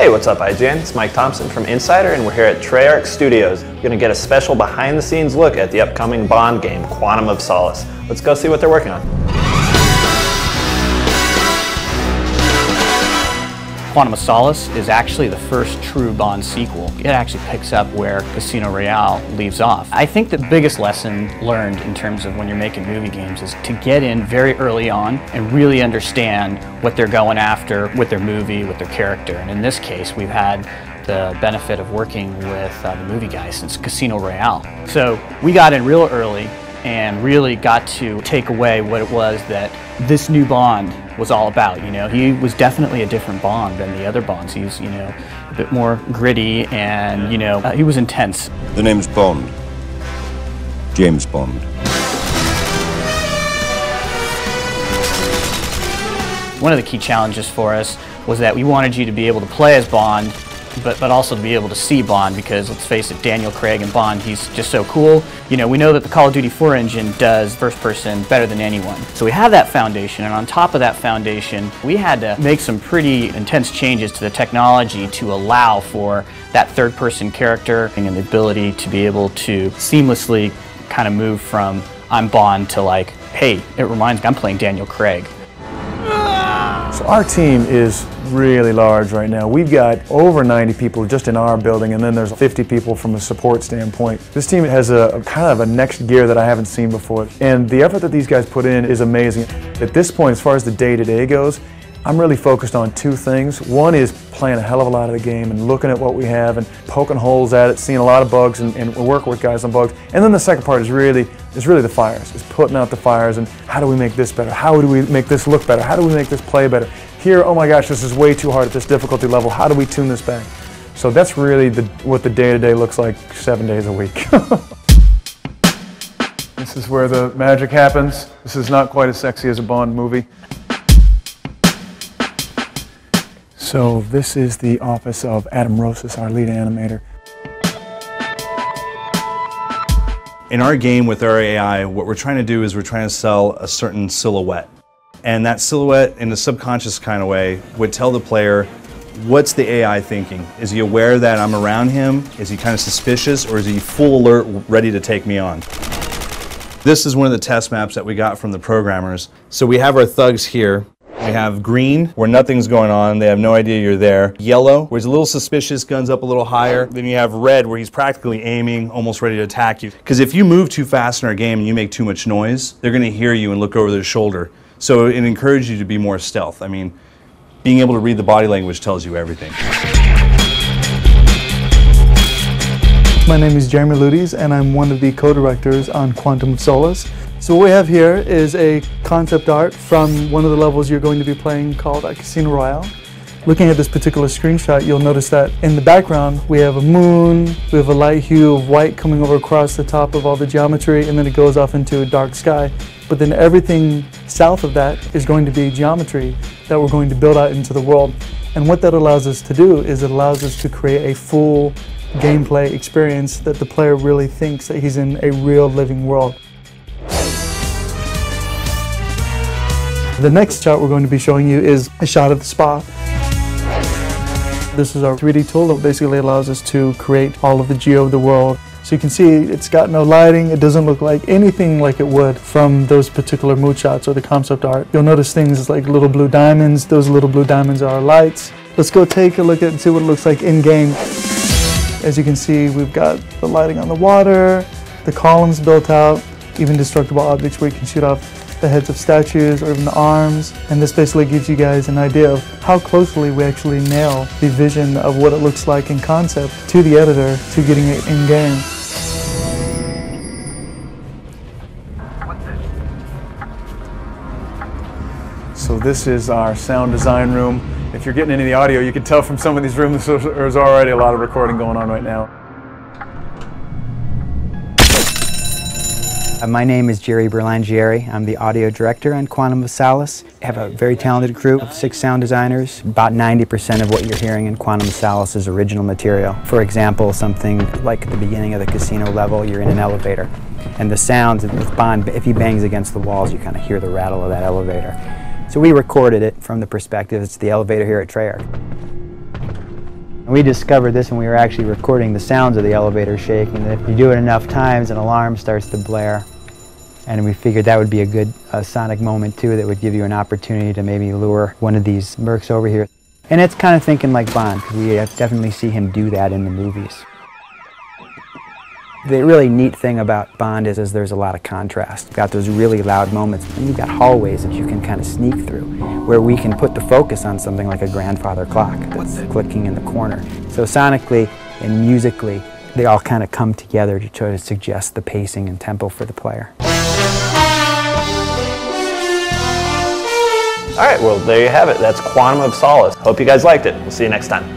Hey, what's up, IGN? It's Mike Thompson from Insider, and we're here at Treyarch Studios. You're going to get a special behind-the-scenes look at the upcoming Bond game, Quantum of Solace. Let's go see what they're working on. Quantum of Solace is actually the first true Bond sequel. It actually picks up where Casino Royale leaves off. I think the biggest lesson learned in terms of when you're making movie games is to get in very early on and really understand what they're going after with their movie, with their character. And in this case, we've had the benefit of working with the movie guys since Casino Royale. So we got in real early and really got to take away what it was that this new Bond was all about. You know, he was definitely a different Bond than the other Bonds. He's, you know, a bit more gritty and, you know, he was intense. The name's Bond. James Bond. One of the key challenges for us was that we wanted you to be able to play as Bond, but also to be able to see Bond, because let's face it, Daniel Craig and Bond, he's just so cool. You know, we know that the Call of Duty 4 engine does first person better than anyone. So we have that foundation, and on top of that foundation, we had to make some pretty intense changes to the technology to allow for that third person character and the ability to be able to seamlessly kind of move from I'm Bond to like, hey, it reminds me I'm playing Daniel Craig. So our team is really large right now. We've got over 90 people just in our building, and then there's 50 people from a support standpoint. This team has a kind of a next gear that I haven't seen before, and the effort that these guys put in is amazing. At this point, as far as the day-to-day goes, I'm really focused on two things. One is playing a hell of a lot of the game and looking at what we have and poking holes at it, seeing a lot of bugs and working with guys on bugs. And then the second part is really the fires. It's putting out the fires and how do we make this better? How do we make this look better? How do we make this play better? Here, oh my gosh, this is way too hard at this difficulty level. How do we tune this back? So that's really what the day-to-day looks like 7 days a week. This is where the magic happens. This is not quite as sexy as a Bond movie. So this is the office of Adam Rosas, our lead animator. In our game with our AI, what we're trying to do is we're trying to sell a certain silhouette. And that silhouette, in a subconscious kind of way, would tell the player, what's the AI thinking? Is he aware that I'm around him? Is he kind of suspicious? Or is he full alert, ready to take me on? This is one of the test maps that we got from the programmers. So we have our thugs here. We have green, where nothing's going on, they have no idea you're there. Yellow, where he's a little suspicious, guns up a little higher. Then you have red, where he's practically aiming, almost ready to attack you. Because if you move too fast in our game and you make too much noise, they're going to hear you and look over their shoulder. So it encourages you to be more stealth. I mean, being able to read the body language tells you everything. My name is Jeremy Ludes, and I'm one of the co-directors on Quantum of Solace. So what we have here is a concept art from one of the levels you're going to be playing called Casino Royale. Looking at this particular screenshot, you'll notice that in the background we have a moon, we have a light hue of white coming over across the top of all the geometry, and then it goes off into a dark sky. But then everything south of that is going to be geometry that we're going to build out into the world. And what that allows us to do is it allows us to create a full gameplay experience that the player really thinks that he's in a real living world. The next shot we're going to be showing you is a shot of the spa. This is our 3D tool that basically allows us to create all of the geo of the world. So you can see it's got no lighting, it doesn't look like anything like it would from those particular mood shots or the concept art. You'll notice things like little blue diamonds, those little blue diamonds are our lights. Let's go take a look at it and see what it looks like in game. As you can see, we've got the lighting on the water, the columns built out, even destructible objects where you can shoot off the heads of statues or even the arms. And this basically gives you guys an idea of how closely we actually nail the vision of what it looks like in concept to the editor to getting it in game. So this is our sound design room. If you're getting any of the audio, you can tell from some of these rooms there's already a lot of recording going on right now. My name is Jerry Berlangieri. I'm the audio director on Quantum of Solace. I have a very talented crew of 6 sound designers. About 90% of what you're hearing in Quantum of Solace is original material. For example, something like at the beginning of the casino level, you're in an elevator. And the sounds with Bond, if he bangs against the walls, you kind of hear the rattle of that elevator. So we recorded it from the perspective, it's the elevator here at Treyarch. We discovered this when we were actually recording the sounds of the elevator shaking, that if you do it enough times, an alarm starts to blare. And we figured that would be a good sonic moment too, that would give you an opportunity to maybe lure one of these mercs over here. And it's kind of thinking like Bond, because we definitely see him do that in the movies. The really neat thing about Bond is there's a lot of contrast. You've got those really loud moments, and you've got hallways that you can kind of sneak through, where we can put the focus on something like a grandfather clock that's clicking in the corner. So sonically and musically, they all kind of come together to try to suggest the pacing and tempo for the player. All right, well, there you have it. That's Quantum of Solace. Hope you guys liked it. We'll see you next time.